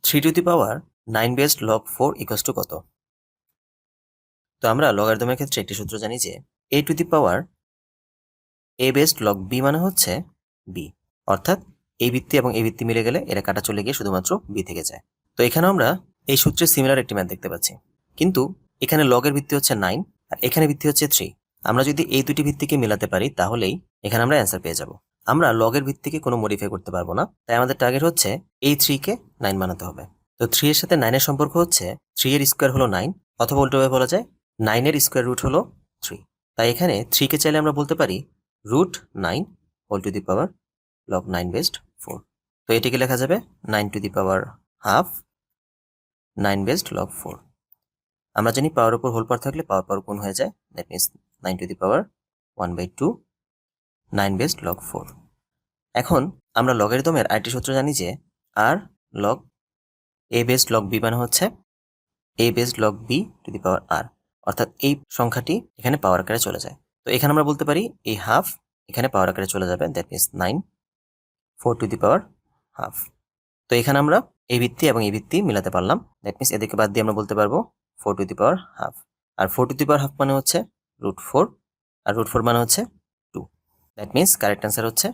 3 two the power 9 based log 4 equals to কত? তো আমরা লগারিদমের ক্ষেত্রে একটি সূত্র জানি যে a two the power a based log b মানে হচ্ছে b, অর্থাৎ এই ভিত্তি এবং এই ভিত্তি মিলে গেলে এরা কাটা চলে গিয়ে শুধুমাত্র b থেকে যায়। তো এখানে আমরা এই সূত্রের সিমিলার একটি ম্যাথ দেখতে পাচ্ছি, কিন্তু এখানে লগের ভিত্তি হচ্ছে 9 আর এখানে ভিত্তি হচ্ছে 3। আমরা যদি এই দুটি ভিত্তিকে মিলাতে পারি তাহলেই এখানে আমরা অ্যান্সার পেয়ে যাব। আমরা লগের ভিত্তিকে কোনো মডিফাই করতে পারবো না, তাই আমাদের টার্গেট হচ্ছে এই 3 কে 9 বানাতে হবে। তো 3 এর সাথে 9 এর সম্পর্ক হচ্ছে 3 এর স্কোয়ার হলো 9, অথবা উল্টোভাবে বলা যায় 9 এর স্কোয়ার রুট হলো 3। তাই এখানে 3 কে চাইলে আমরা বলতে পারি root 9 whole to the power log 9 based 4। তো এটিকে লেখা যাবে 9 to the power half 9 based log 4। আমরা জানি পাওয়ার উপর হোল পাওয়ার থাকলে পাওয়ার পাওয়ার গুণ হয়ে যায়, that means 9 to the power 1/2 9 based log 4। এখন আমরা লগারিদমের আরেকটি সূত্র জানি যে আর log a based log b মানে হচ্ছে a based log b to the power r, অর্থাৎ এই সংখ্যাটি এখানে পাওয়ার আকারে চলে যায়। তো এখানে আমরা বলতে পারি এই হাফ এখানে পাওয়ার আকারে চলে যাবে, that means 9 4 to the power half. তো এখানে আমরা এই ভিত্তি এবং এই ভিত্তি মিলাতে পারলাম, দ্যাট মিনস এদেরকে বাদ দিয়ে আমরা বলতে পারবো 4 টু দি পাওয়ার হাফ। আর 4 টু দি পাওয়ার হাফ মানে হচ্ছে √4, আর √4 মানে হচ্ছে 2। দ্যাট মিনস কারেক্ট অ্যান্সার হচ্ছে